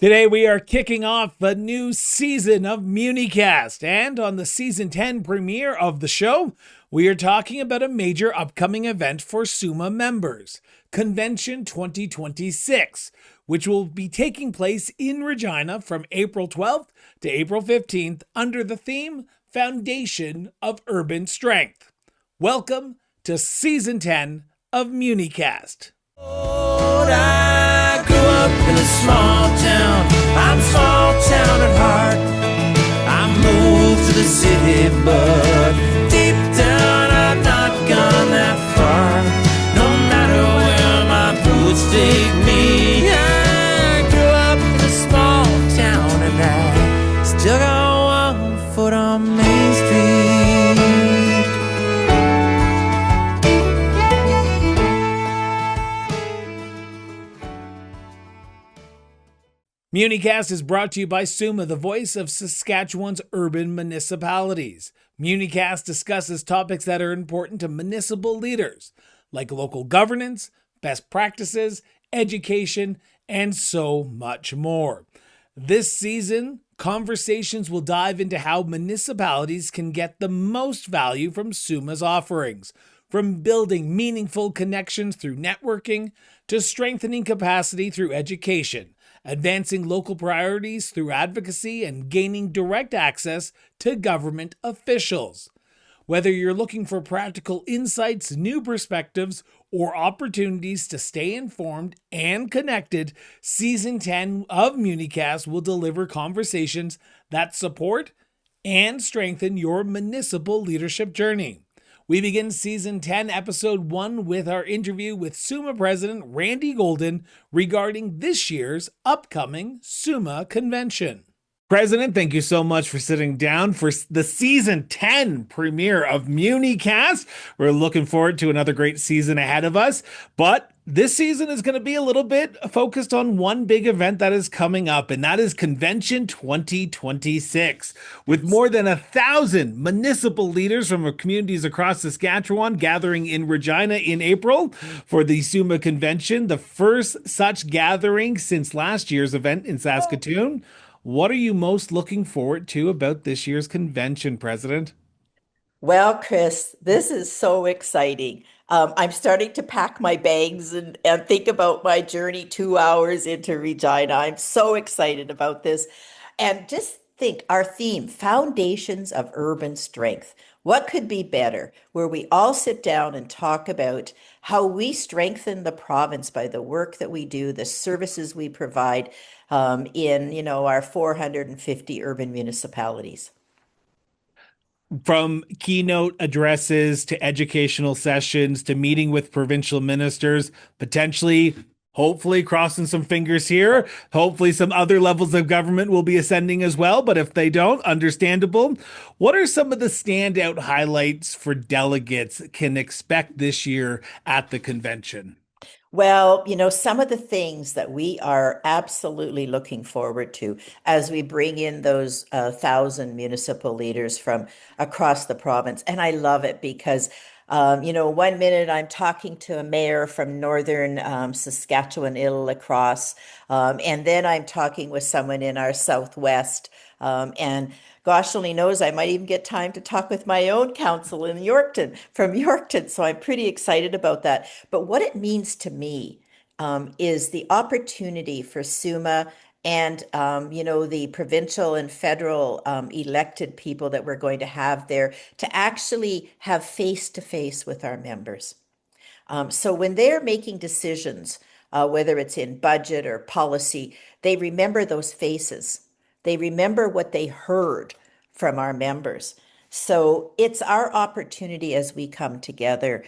Today we are kicking off a new season of Muni-Cast, and on the season 10 premiere of the show, we are talking about a major upcoming event for SUMA members, Convention 2026, which will be taking place in Regina from April 12th to April 15th under the theme Foundation of Urban Strength. Welcome to season 10 of Muni-Cast. I grew up in a small town. I'm small town at heart. I moved to the city, but deep down I've not gone that far. No matter where my boots take me, I grew up in a small town and I still got one foot on Main Street. Muni-Cast is brought to you by SUMA, the voice of Saskatchewan's urban municipalities. Muni-Cast discusses topics that are important to municipal leaders, like local governance, best practices, education, and so much more. This season, conversations will dive into how municipalities can get the most value from SUMA's offerings, from building meaningful connections through networking to strengthening capacity through education, advancing local priorities through advocacy, and gaining direct access to government officials. Whether you're looking for practical insights, new perspectives, or opportunities to stay informed and connected, Season 10 of Muni-Cast will deliver conversations that support and strengthen your municipal leadership journey. We begin Season 10, Episode 1 with our interview with SUMA President Randy Golden regarding this year's upcoming SUMA Convention. President, thank you so much for sitting down for the Season 10 premiere of Muni-Cast. We're looking forward to another great season ahead of us, but this season is going to be a little bit focused on one big event that is coming up, and that is Convention 2026. With more than 1,000 municipal leaders from communities across Saskatchewan gathering in Regina in April for the SUMA Convention, the first such gathering since last year's event in Saskatchewan. What are you most looking forward to about this year's convention, President? Well, Chris, this is so exciting. I'm starting to pack my bags and think about my journey 2 hours into Regina. I'm so excited about this. And just think our theme, Foundations of Urban Strength. What could be better? Where we all sit down and talk about how we strengthen the province by the work that we do, the services we provide in our 450 urban municipalities. From keynote addresses to educational sessions to meeting with provincial ministers, potentially, hopefully crossing some fingers here. Hopefully some other levels of government will be ascending as well, but if they don't, understandable. What are some of the standout highlights for delegates can expect this year at the convention? Well, some of the things that we are absolutely looking forward to as we bring in those 1,000 municipal leaders from across the province. And I love it because, 1 minute I'm talking to a mayor from northern Saskatchewan, La Crosse, and then I'm talking with someone in our southwest. And gosh only knows, I might even get time to talk with my own council in Yorkton, from Yorkton. So I'm pretty excited about that. But what it means to me is the opportunity for SUMA and, the provincial and federal elected people that we're going to have there to actually have face-to-face with our members. So when they're making decisions, whether it's in budget or policy, they remember those faces. They remember what they heard from our members. So it's our opportunity as we come together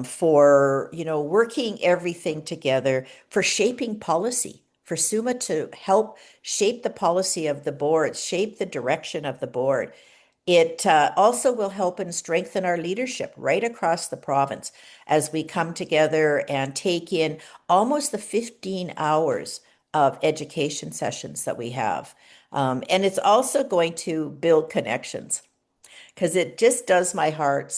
for, working everything together for shaping policy, for SUMA to help shape the policy of the board, shape the direction of the board. It also will help and strengthen our leadership right across the province as we come together and take in almost the 15 hours of education sessions that we have. And it's also going to build connections because it just does my heart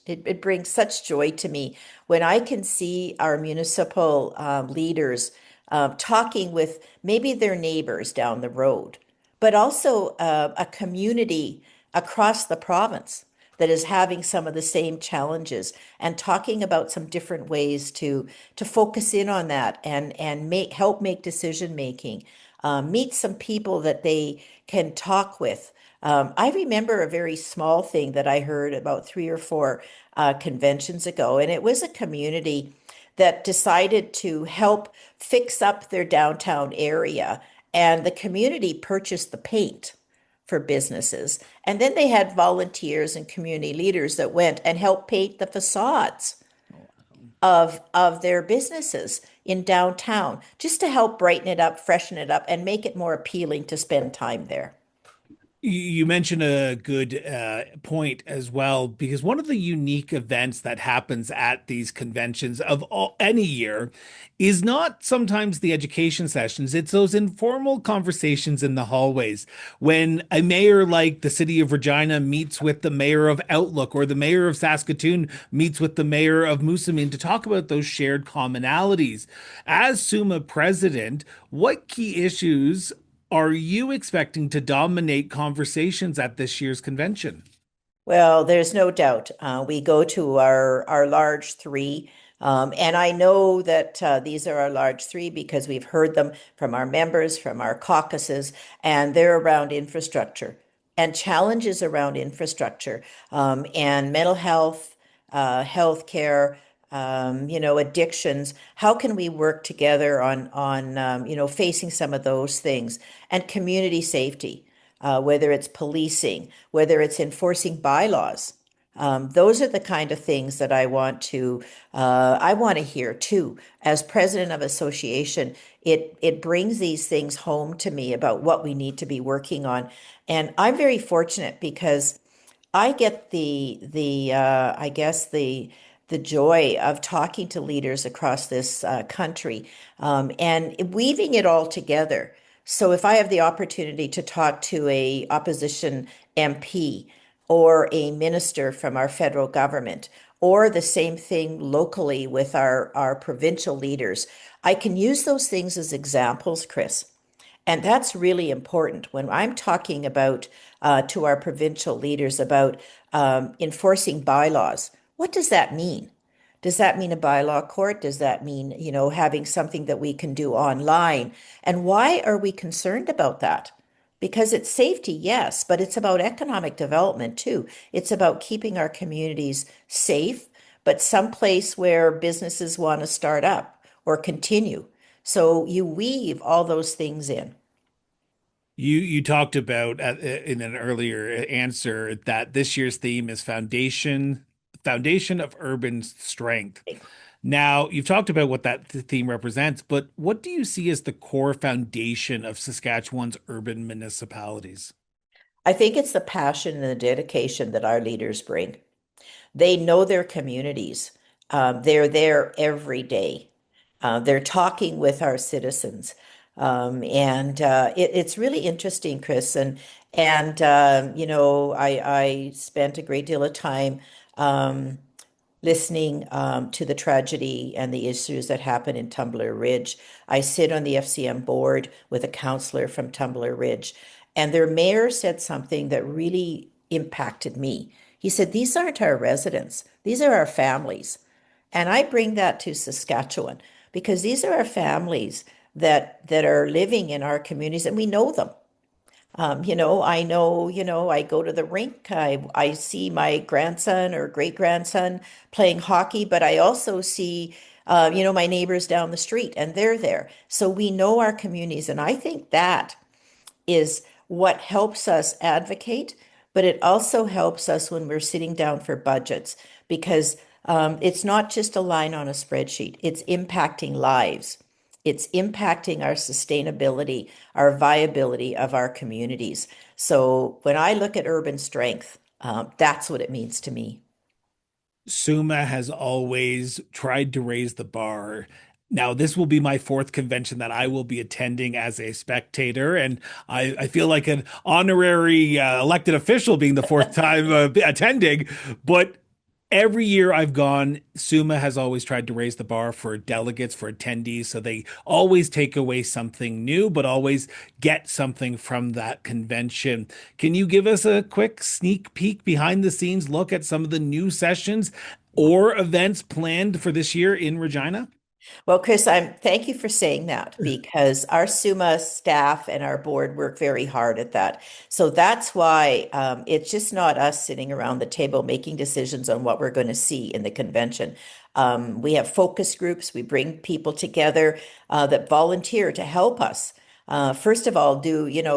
it brings such joy to me when I can see our municipal leaders talking with maybe their neighbors down the road, but also a community across the province that is having some of the same challenges and talking about some different ways to focus in on that and make decision making. Meet some people that they can talk with. I remember a very small thing that I heard about three or four conventions ago, and it was a community that decided to help fix up their downtown area, and the community purchased the paint for businesses. And then they had volunteers and community leaders that went and helped paint the facades of their businesses in downtown, just to help brighten it up, freshen it up, and make it more appealing to spend time there. You mentioned a good point as well, because one of the unique events that happens at these conventions any year is not sometimes the education sessions. It's those informal conversations in the hallways when a mayor like the city of Regina meets with the mayor of Outlook, or the mayor of Saskatoon meets with the mayor of Moosomin to talk about those shared commonalities. As SUMA president, what key issues are you expecting to dominate conversations at this year's convention? Well, there's no doubt. We go to our large three. And I know that these are our large three because we've heard them from our members, from our caucuses, and they're around infrastructure and challenges around infrastructure, and mental health, healthcare, addictions. How can we work together on facing some of those things, and community safety, whether it's policing, whether it's enforcing bylaws. Those are the kind of things that I want to hear too. As president of association, it brings these things home to me about what we need to be working on, and I'm very fortunate because I get I guess the joy of talking to leaders across this country, and weaving it all together. So if I have the opportunity to talk to a opposition MP or a minister from our federal government, or the same thing locally with our provincial leaders, I can use those things as examples, Chris. And that's really important when I'm talking about to our provincial leaders about enforcing bylaws. What does that mean? Does that mean a bylaw court? Does that mean, having something that we can do online? And why are we concerned about that? Because it's safety, yes, but it's about economic development too. It's about keeping our communities safe, but someplace where businesses want to start up or continue. So you weave all those things in. You talked about in an earlier answer that this year's theme is foundation of urban strength. Now, you've talked about what that theme represents, but what do you see as the core foundation of Saskatchewan's urban municipalities? I think it's the passion and the dedication that our leaders bring. They know their communities. They're there every day. They're talking with our citizens. And it's really interesting, Chris. I spent a great deal of time listening to the tragedy and the issues that happen in Tumbler Ridge. I sit on the FCM board with a councillor from Tumbler Ridge, and their mayor said something that really impacted me. He said, "These aren't our residents, these are our families." And I bring that to Saskatchewan because these are our families that are living in our communities, and we know them. I know, I go to the rink, I see my grandson or great grandson playing hockey, but I also see, my neighbors down the street, and they're there. So we know our communities. And I think that is what helps us advocate, but it also helps us when we're sitting down for budgets because it's not just a line on a spreadsheet, it's impacting lives. It's impacting our sustainability, our viability of our communities. So when I look at urban strength, that's what it means to me. SUMA has always tried to raise the bar. Now, this will be my fourth convention that I will be attending as a spectator, and I feel like an honorary elected official being the fourth time attending. But Every year I've gone, SUMA has always tried to raise the bar for delegates, for attendees. So they always take away something new, but always get something from that convention. Can you give us a quick sneak peek behind the scenes look at some of the new sessions or events planned for this year in Regina? Well, Chris, thank you for saying that because our SUMA staff and our board work very hard at that. So that's why it's just not us sitting around the table making decisions on what we're going to see in the convention. We have focus groups. We bring people together that volunteer to help us. First of all,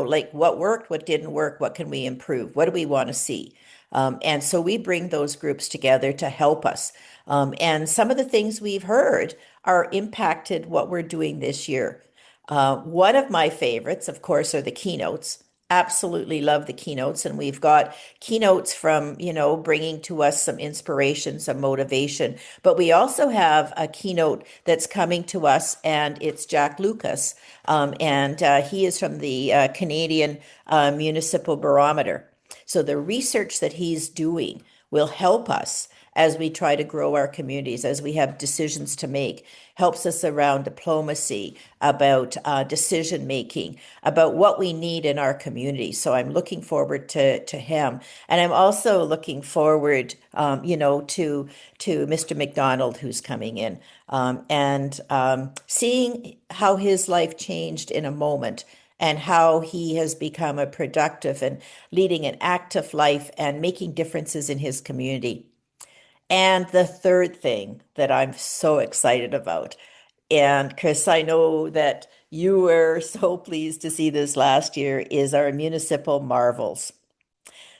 like what worked, what didn't work, what can we improve, what do we want to see? And so we bring those groups together to help us. And some of the things we've heard are impacted what we're doing this year. One of my favorites, of course, are the keynotes. Absolutely love the keynotes. And we've got keynotes from, bringing to us some inspiration, some motivation. But we also have a keynote that's coming to us, and it's Jack Lucas. And he is from the Canadian Municipal Barometer. So the research that he's doing will help us as we try to grow our communities, as we have decisions to make, helps us around diplomacy, about decision making, about what we need in our community. So I'm looking forward to him, and I'm also looking forward, to Mr. McDonald who's coming in, and seeing how his life changed in a moment and how he has become a productive and leading an active life and making differences in his community. And the third thing that I'm so excited about, and Chris, I know that you were so pleased to see this last year, is our municipal marvels.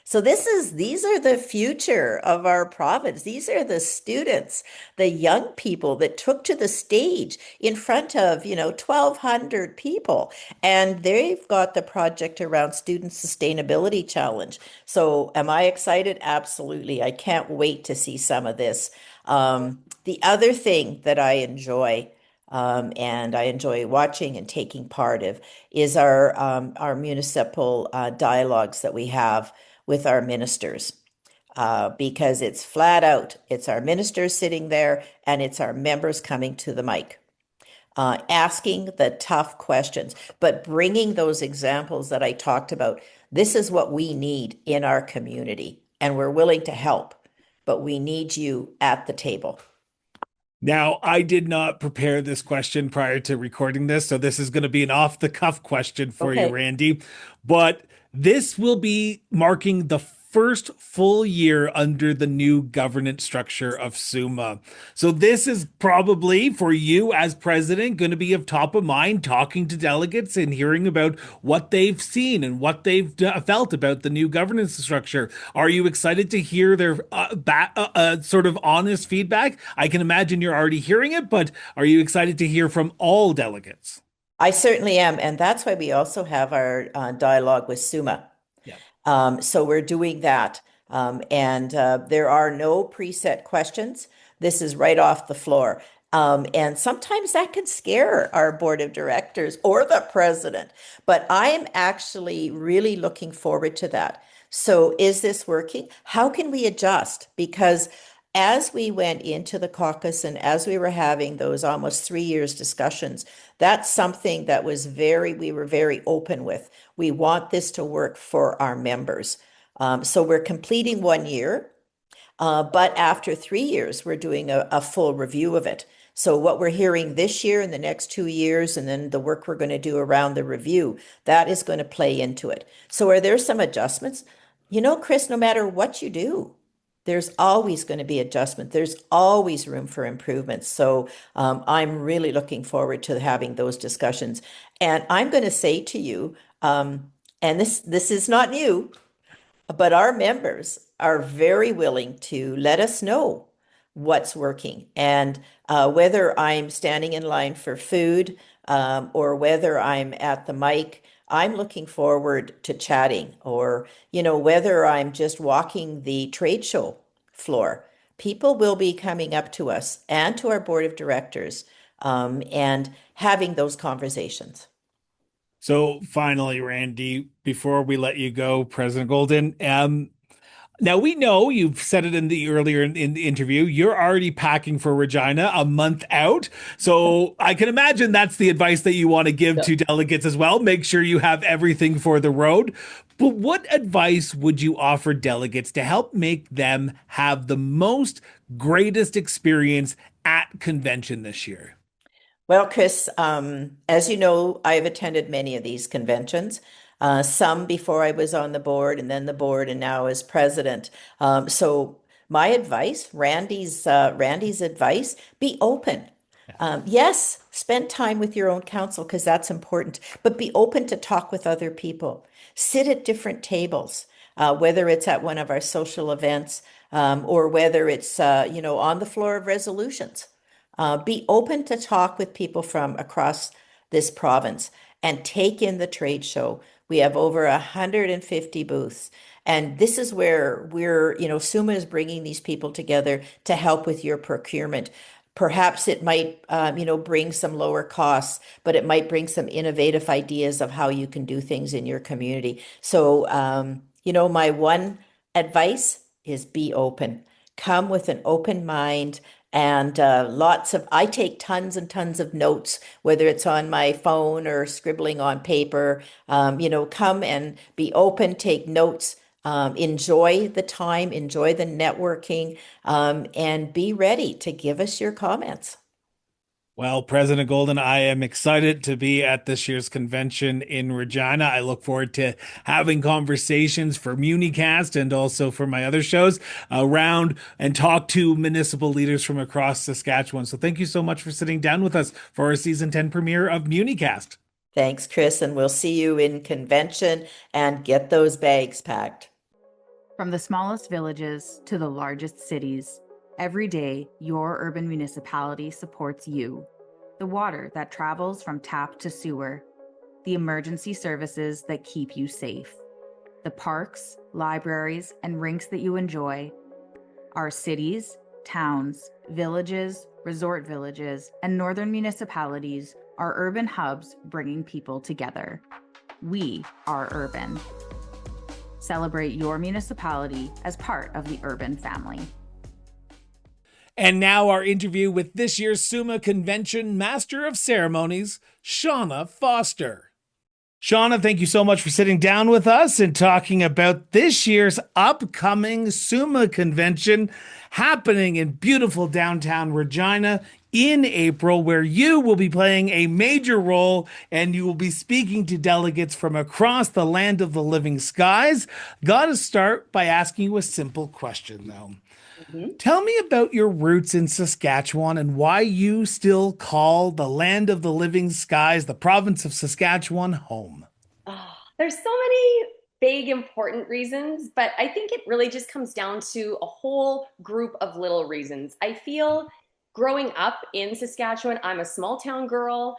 So these are the future of our province. These are the students, the young people that took to the stage in front of, 1,200 people. And they've got the project around Student Sustainability Challenge. So am I excited? Absolutely. I can't wait to see some of this. The other thing that I enjoy, and I enjoy watching and taking part of, is our municipal dialogues that we have with our ministers, because it's flat out. It's our ministers sitting there and it's our members coming to the mic, asking the tough questions, but bringing those examples that I talked about. This is what we need in our community, and we're willing to help, but we need you at the table. Now, I did not prepare this question prior to recording this, so this is going to be an off the cuff question for you, Okay. Randy. But this will be marking the first full year under the new governance structure of SUMA. So this is probably for you as president going to be of top of mind, talking to delegates and hearing about what they've seen and what they've felt about the new governance structure. Are you excited to hear their sort of honest feedback? I can imagine you're already hearing it, but are you excited to hear from all delegates? I certainly am. And that's why we also have our dialogue with SUMA. Yeah. So we're doing that. And there are no preset questions. This is right off the floor. And sometimes that can scare our board of directors or the president. But I am actually really looking forward to that. So is this working? How can we adjust? Because as we went into the caucus and as we were having those almost 3 years discussions, that's something that we were very open with. We want this to work for our members. So we're completing 1 year, but after 3 years, we're doing a full review of it. So what we're hearing this year and the next 2 years, and then the work we're going to do around the review, that is going to play into it. So are there some adjustments? Chris, no matter what you do, there's always going to be adjustment. There's always room for improvement. So I'm really looking forward to having those discussions. And I'm going to say to you, and this is not new, but our members are very willing to let us know what's working. And whether I'm standing in line for food, or whether I'm at the mic, I'm looking forward to chatting, or, whether I'm just walking the trade show floor. People will be coming up to us and to our board of directors, and having those conversations. So finally, Randy, before we let you go, President Golden, Now we know you've said it in the earlier in the interview. You're already packing for Regina a month out, so I can imagine that's the advice that you want to give to delegates as well. Make sure you have everything for the road. But what advice would you offer delegates to help make them have the most greatest experience at convention this year? Well, Chris, as you know, I've attended many of these conventions, some before I was on the board and then the board and now as president. So my advice, Randy's advice, be open. Yes, spend time with your own council because that's important, but be open to talk with other people. Sit at different tables, whether it's at one of our social events or whether it's on the floor of resolutions. Be open to talk with people from across this province and take in the trade show. We have over 150 booths. And this is where SUMA is bringing these people together to help with your procurement. Perhaps it might, bring some lower costs, but it might bring some innovative ideas of how you can do things in your community. So, my one advice is be open. Come with an open mind and I take tons and tons of notes, whether it's on my phone or scribbling on paper. Come and be open, take notes, enjoy the time, enjoy the networking, and be ready to give us your comments. Well, President Golden, I am excited to be at this year's convention in Regina. I look forward to having conversations for Muni-Cast and also for my other shows around and talk to municipal leaders from across Saskatchewan. So thank you so much for sitting down with us for our season 10 premiere of Muni-Cast. Thanks, Chris, and we'll see you in convention and get those bags packed. From the smallest villages to the largest cities, every day, your urban municipality supports you. The water that travels from tap to sewer, the emergency services that keep you safe, the parks, libraries, and rinks that you enjoy, our cities, towns, villages, resort villages, and northern municipalities are urban hubs bringing people together. We are urban. Celebrate your municipality as part of the urban family. And now our interview with this year's SUMA Convention Master of Ceremonies, Shauna Foster. Shauna, thank you so much for sitting down with us and talking about this year's upcoming SUMA Convention happening in beautiful downtown Regina in April, where you will be playing a major role and you will be speaking to delegates from across the land of the living skies. Gotta start by asking you a simple question, though. Tell me about your roots in Saskatchewan and why you still call the land of the living skies, the province of Saskatchewan, home. Oh, there's so many big, important reasons, but I think it really just comes down to a whole group of little reasons. I feel growing up in Saskatchewan, I'm a small town girl,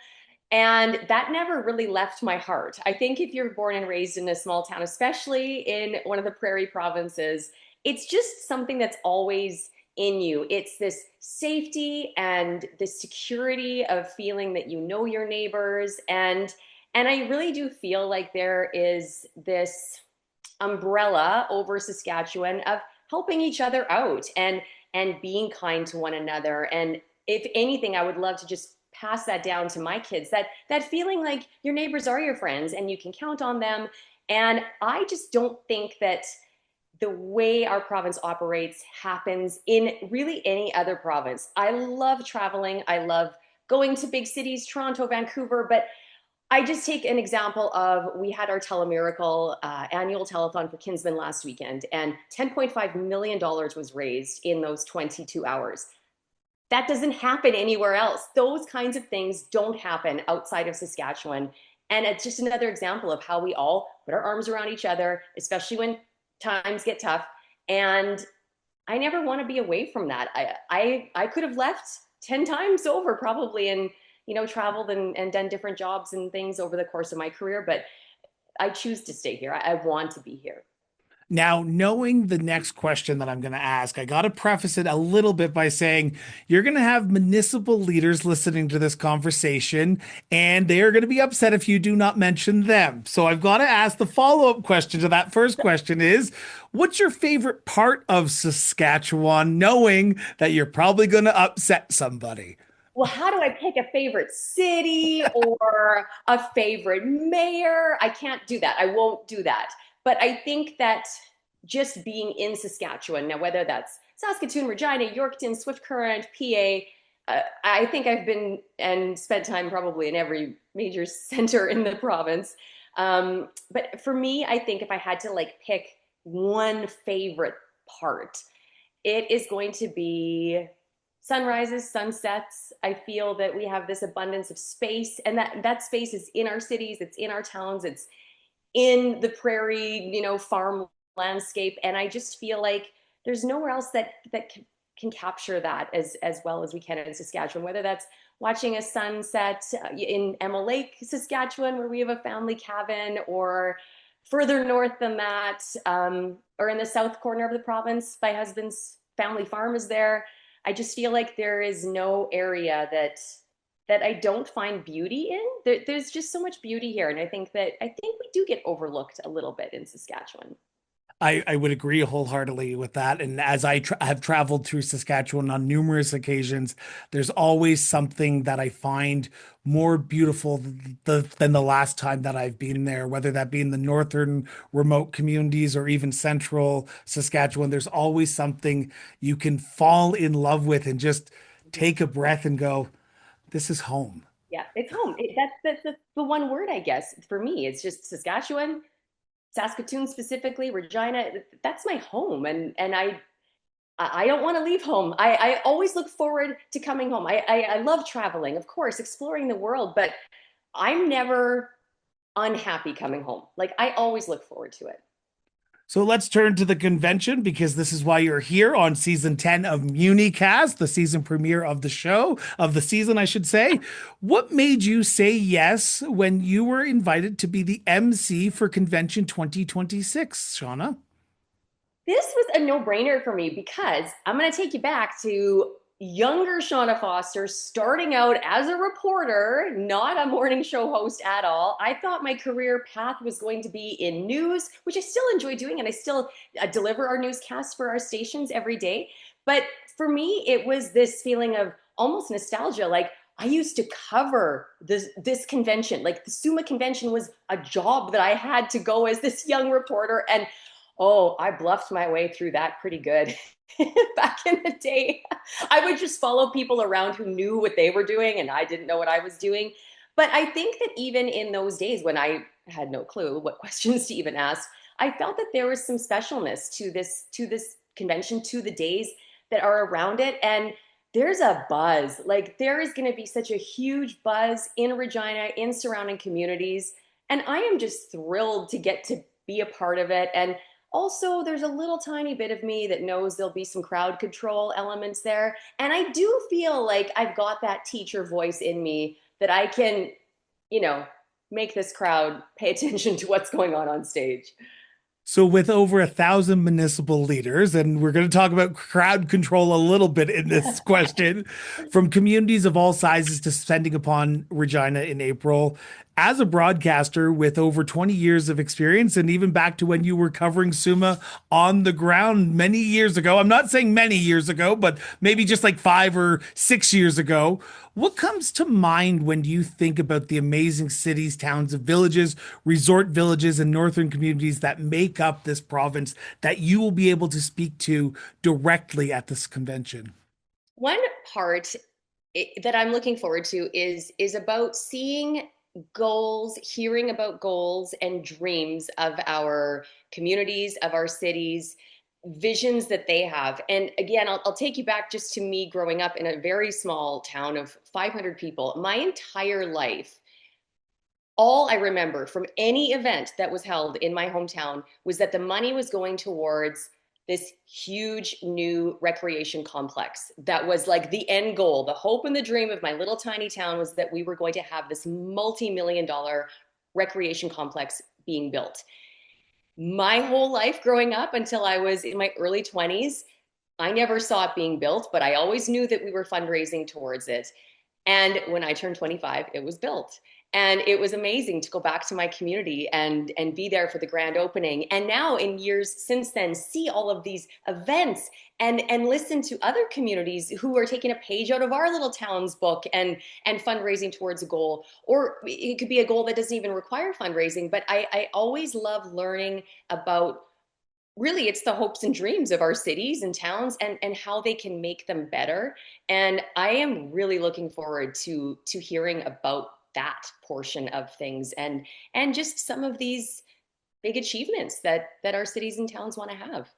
and that never really left my heart. I think if you're born and raised in a small town, especially in one of the prairie provinces, it's just something that's always in you. It's this safety and this security of feeling that you know your neighbors. And I really do feel like there is this umbrella over Saskatchewan of helping each other out and being kind to one another. And if anything, I would love to just pass that down to my kids, that feeling like your neighbors are your friends and you can count on them. And I just don't think that the way our province operates happens in really any other province. I love traveling. I love going to big cities, Toronto, Vancouver, but I just take an example of we had our Telemiracle annual telethon for Kinsman last weekend, and $10.5 million was raised in those 22 hours. That doesn't happen anywhere else. Those kinds of things don't happen outside of Saskatchewan. And it's just another example of how we all put our arms around each other, especially when times get tough. And I never want to be away from that. I could have left 10 times over probably and traveled and done different jobs and things over the course of my career, but I choose to stay here. I want to be here. Now, knowing the next question that I'm going to ask, I got to preface it a little bit by saying you're going to have municipal leaders listening to this conversation, and they are going to be upset if you do not mention them. So I've got to ask the follow-up question to that first question is, what's your favorite part of Saskatchewan, knowing that you're probably going to upset somebody? Well, how do I pick a favorite city or a favorite mayor? I can't do that. I won't do that. But I think that just being in Saskatchewan, now whether that's Saskatoon, Regina, Yorkton, Swift Current, PA, I think I've been and spent time probably in every major center in the province. But for me, I think if I had to like pick one favorite part, it is going to be sunrises, sunsets. I feel that we have this abundance of space, and that space is in our cities, it's in our towns, it's in the prairie, farm landscape. And I just feel like there's nowhere else that can capture that as well as we can in Saskatchewan, whether that's watching a sunset in Emma Lake, Saskatchewan, where we have a family cabin, or further north than that, or in the south corner of the province, my husband's family farm is there. I just feel like there is no area that I don't find beauty in. There's just so much beauty here, and I think we do get overlooked a little bit in Saskatchewan. I would agree wholeheartally with that. And as I have traveled through Saskatchewan on numerous occasions, there's always something that I find more beautiful than the last time that I've been there, whether that be in the northern remote communities or even central Saskatchewan. There's always something you can fall in love with and just take a breath and go, this is home. Yeah, it's home. That's the one word, I guess, for me. It's just Saskatchewan, Saskatoon specifically, Regina. That's my home, and I don't want to leave home. I always look forward to coming home. I love traveling, of course, exploring the world, but I'm never unhappy coming home. Like, I always look forward to it. So let's turn to the convention because this is why you're here on season 10 of Muni-Cast, the season premiere of the show, of the season, I should say. What made you say yes when you were invited to be the MC for Convention 2026, Shauna? This was a no-brainer for me because I'm going to take you back to younger Shauna Foster starting out as a reporter, not a morning show host at all. I thought my career path was going to be in news, which I still enjoy doing, and I still deliver our newscasts for our stations every day. But for me, it was this feeling of almost nostalgia. Like, I used to cover this convention. Like, the SUMA convention was a job that I had to go as this young reporter. And oh, I bluffed my way through that pretty good. Back in the day, I would just follow people around who knew what they were doing and I didn't know what I was doing. But I think that even in those days when I had no clue what questions to even ask, I felt that there was some specialness to this convention, to the days that are around it. And there's a buzz. Like, there is going to be such a huge buzz in Regina, in surrounding communities. And I am just thrilled to get to be a part of it. And also, there's a little tiny bit of me that knows there'll be some crowd control elements there. And I do feel like I've got that teacher voice in me that I can, make this crowd pay attention to what's going on stage. So, with over 1,000 municipal leaders, and we're going to talk about crowd control a little bit in this question, from communities of all sizes descending upon Regina in April, as a broadcaster with over 20 years of experience, and even back to when you were covering SUMA on the ground many years ago, I'm not saying many years ago, but maybe just like 5 or 6 years ago, what comes to mind when you think about the amazing cities, towns, and villages, resort villages, and northern communities that make up this province that you will be able to speak to directly at this convention? One part that I'm looking forward to is about seeing goals, hearing about goals and dreams of our communities, of our cities, visions that they have. And again, I'll take you back just to me growing up in a very small town of 500 people. My entire life, all I remember from any event that was held in my hometown was that the money was going towards this huge new recreation complex. That was like the end goal. The hope and the dream of my little tiny town was that we were going to have this multi-million-dollar recreation complex being built. my whole life growing up until I was in my early 20s. I never saw it being built, but I always knew that we were fundraising towards it. And when I turned 25, it was built. And it was amazing to go back to my community and be there for the grand opening. And now in years since then, see all of these events and listen to other communities who are taking a page out of our little town's book and fundraising towards a goal. Or it could be a goal that doesn't even require fundraising. But I always love learning about, really, it's the hopes and dreams of our cities and towns and how they can make them better. And I am really looking forward to hearing about that portion of things and just some of these big achievements that our cities and towns want to have.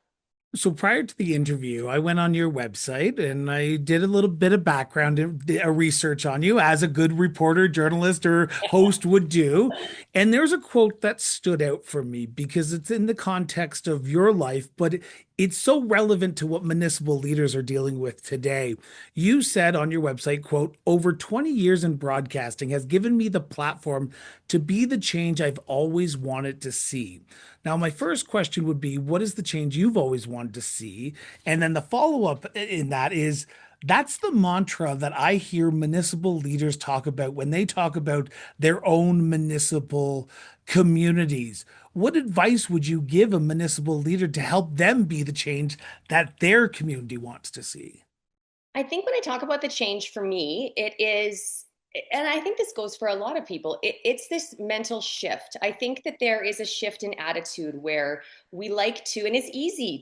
So prior to the interview, I went on your website and I did a little bit of background research on you, as a good reporter, journalist, or host would do. And there's a quote that stood out for me because it's in the context of your life, but it's so relevant to what municipal leaders are dealing with today. You said on your website, quote, "Over 20 years in broadcasting has given me the platform to be the change I've always wanted to see." Now, my first question would be, what is the change you've always wanted to see? And then the follow-up in that is, that's the mantra that I hear municipal leaders talk about when they talk about their own municipal communities. What advice would you give a municipal leader to help them be the change that their community wants to see? I think when I talk about the change for me, it is, and I think this goes for a lot of people, it's this mental shift. I think that there is a shift in attitude where we like to, and it's easy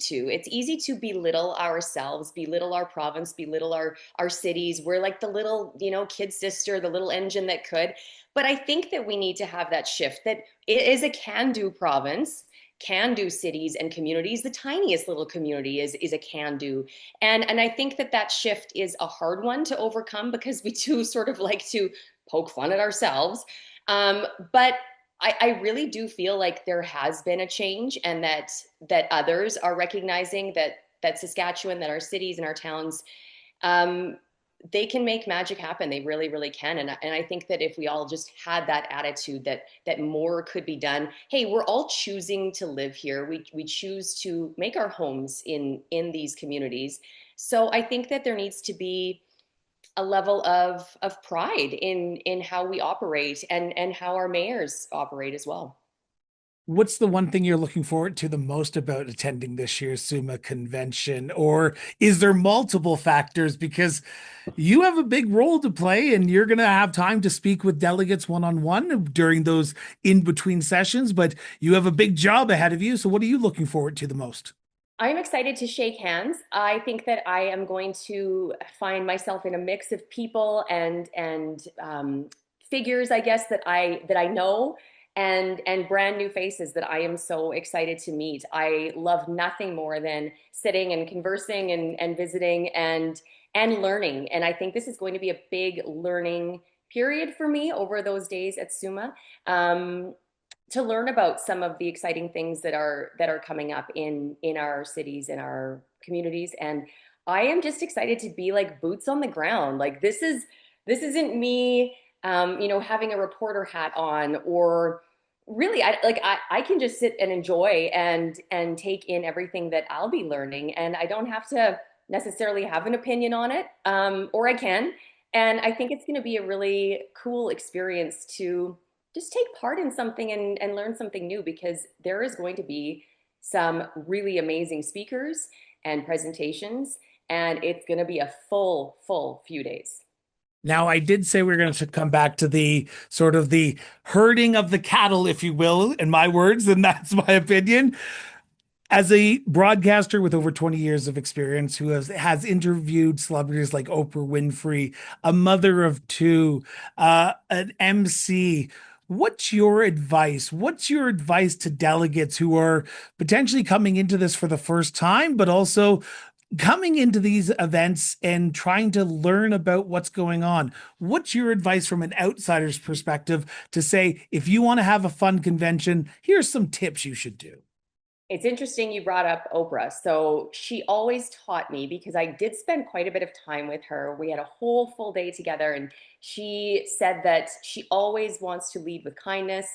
to belittle ourselves, belittle our province, belittle our cities. We're like the little, kid sister, the little engine that could. But I think that we need to have that shift, that it is a can-do province, can-do cities and communities. The tiniest little community is a can-do. And I think that shift is a hard one to overcome because we do sort of like to poke fun at ourselves. But I really do feel like there has been a change, and that others are recognizing that Saskatchewan, that our cities and our towns, they can make magic happen. They really, really can. And I think that if we all just had that attitude that more could be done. Hey, we're all choosing to live here. We choose to make our homes in these communities. So I think that there needs to be a level of pride in how we operate and how our mayors operate as well. What's the one thing you're looking forward to the most about attending this year's SUMA convention? Or is there multiple factors? Because you have a big role to play and you're going to have time to speak with delegates one-on-one during those in-between sessions, but you have a big job ahead of you. So what are you looking forward to the most? I'm excited to shake hands. I think that I am going to find myself in a mix of people and figures, I guess, that I know, and brand new faces that I am so excited to meet. I love nothing more than sitting and conversing and visiting and learning. And I think this is going to be a big learning period for me over those days at SUMA. To learn about some of the exciting things that are coming up in our cities, in our communities. And I am just excited to be like boots on the ground. Like this isn't me having a reporter hat on, or really I can just sit and enjoy and take in everything that I'll be learning, and I don't have to necessarily have an opinion on it, or I can. And I think it's going to be a really cool experience to just take part in something and learn something new, because there is going to be some really amazing speakers and presentations, and it's going to be a full few days. Now, I did say we are going to come back to the sort of the herding of the cattle, if you will, in my words, and that's my opinion. As a broadcaster with over 20 years of experience, who has interviewed celebrities like Oprah Winfrey, a mother of two, an MC, what's your advice? What's your advice to delegates who are potentially coming into this for the first time, but also coming into these events and trying to learn about what's going on? What's your advice from an outsider's perspective to say, if you want to have a fun convention, here's some tips you should do? It's interesting you brought up Oprah. So she always taught me, because I did spend quite a bit of time with her. We had a whole full day together, and she said that she always wants to lead with kindness.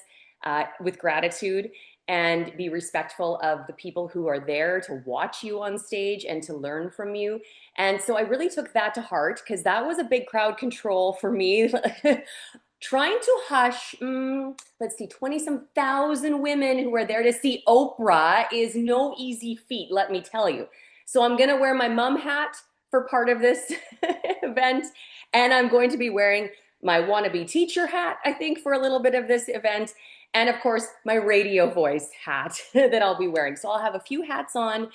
with gratitude and be respectful of the people who are there to watch you on stage and to learn from you. And so I really took that to heart because that was a big crowd control for me. Trying to hush, let's see, 20 some thousand women who are there to see Oprah is no easy feat, let me tell you. So I'm going to wear my mom hat for part of this event, and I'm going to be wearing my wannabe teacher hat, I think, for a little bit of this event, and of course, my radio voice hat that I'll be wearing. So I'll have a few hats on,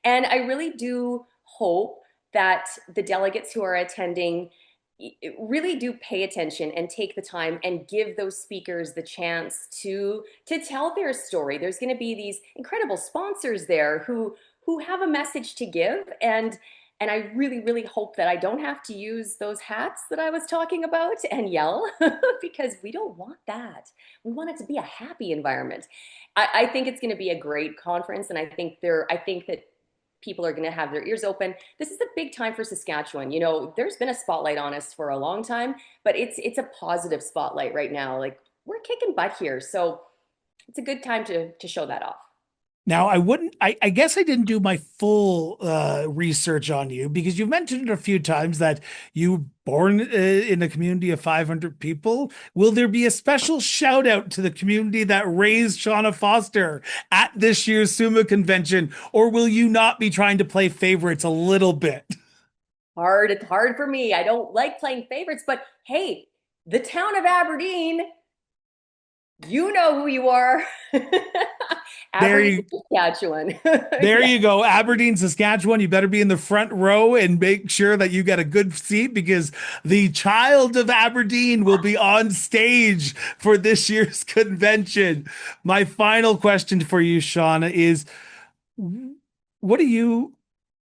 and I really do hope that the delegates who are attending really do pay attention and take the time and give those speakers the chance to tell their story. There's going to be these incredible sponsors there who have a message to give, and I really hope that I don't have to use those hats that I was talking about and yell because we don't want that. We want it to be a happy environment. I think it's going to be a great conference, and I think that people are going to have their ears open. This is a big time for Saskatchewan. You know, there's been a spotlight on us for a long time, but it's a positive spotlight right now. Like, we're kicking butt here. So it's a good time to show that off. Now, I guess I didn't do my full research on you because you've mentioned it a few times that you were born in a community of 500 people. Will there be a special shout out to the community that raised Shauna Foster at this year's SUMA convention, or will you not be trying to play favorites a little bit? It's hard for me. I don't like playing favorites, but hey, the town of Aberdeen, you know who you are. Aberdeen, Saskatchewan. There you go. Aberdeen, Saskatchewan. You better be in the front row and make sure that you get a good seat because the child of Aberdeen will be on stage for this year's convention. My final question for you, Shauna, is what are you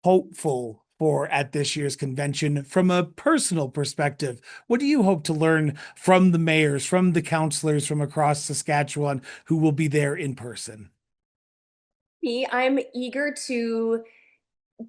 hopeful for at this year's convention from a personal perspective? What do you hope to learn from the mayors, from the councillors from across Saskatchewan who will be there in person? I'm eager to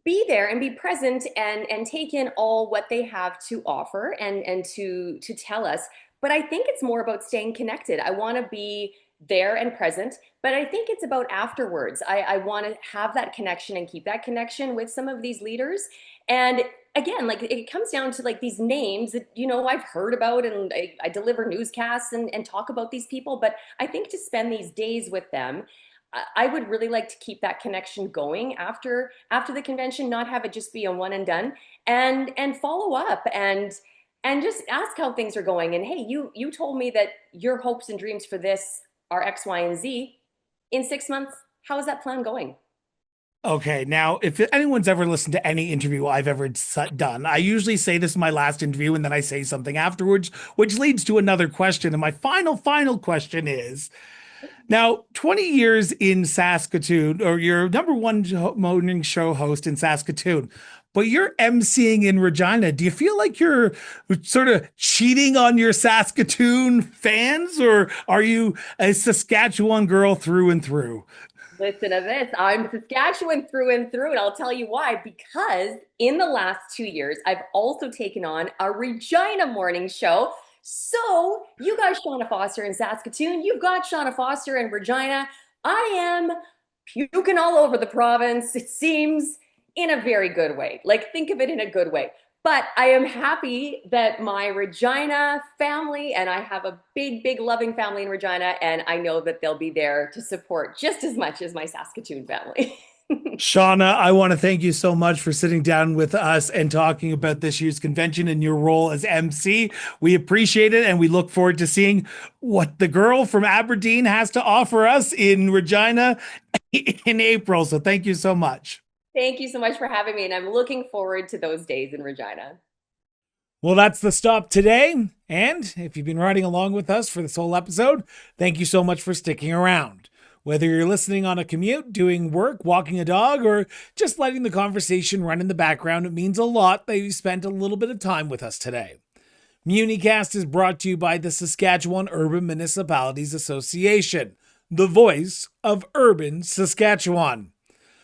be there and be present and take in all what they have to offer and to tell us. But I think it's more about staying connected. I want to be there and present, but I think it's about afterwards. I want to have that connection and keep that connection with some of these leaders. And again, like, it comes down to like these names that, you know, I've heard about, and I deliver newscasts and talk about these people, but I think to spend these days with them, I would really like to keep that connection going after the convention, not have it just be a one and done, and follow up and just ask how things are going. And hey, you told me that your hopes and dreams for this are X, Y, and Z. In 6 months, how is that plan going? Okay, now, if anyone's ever listened to any interview I've ever done, I usually say this in my last interview and then I say something afterwards, which leads to another question. And my final question is, now, 20 years in Saskatoon, or you're number one morning show host in Saskatoon, but you're emceeing in Regina. Do you feel like you're sort of cheating on your Saskatoon fans, or are you a Saskatchewan girl through and through? Listen to this. I'm Saskatchewan through and through, and I'll tell you why. Because in the last 2 years, I've also taken on a Regina morning show. So you got Shauna Foster in Saskatoon, you've got Shauna Foster in Regina. I am puking all over the province, it seems, in a very good way. Like, think of it in a good way. But I am happy that my Regina family, and I have a big loving family in Regina, and I know that they'll be there to support just as much as my Saskatoon family. Shauna, I want to thank you so much for sitting down with us and talking about this year's convention and your role as MC. We appreciate it, and we look forward to seeing what the girl from Aberdeen has to offer us in Regina in April. So thank you so much. Thank you so much for having me, and I'm looking forward to those days in Regina. Well, that's the stop today. And if you've been riding along with us for this whole episode, thank you so much for sticking around. Whether you're listening on a commute, doing work, walking a dog, or just letting the conversation run in the background, it means a lot that you spent a little bit of time with us today. Muni-Cast is brought to you by the Saskatchewan Urban Municipalities Association, the voice of urban Saskatchewan.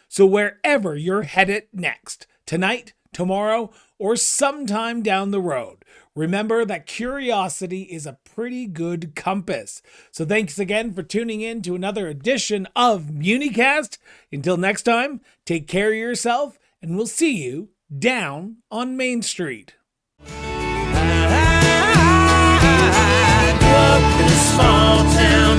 So wherever you're headed next, tonight, tomorrow, or sometime down the road, Remember that curiosity is a pretty good compass. So thanks again for tuning in to another edition of Muni-Cast. Until next time, take care of yourself, and we'll see you down on Main Street. I grew up in a small town.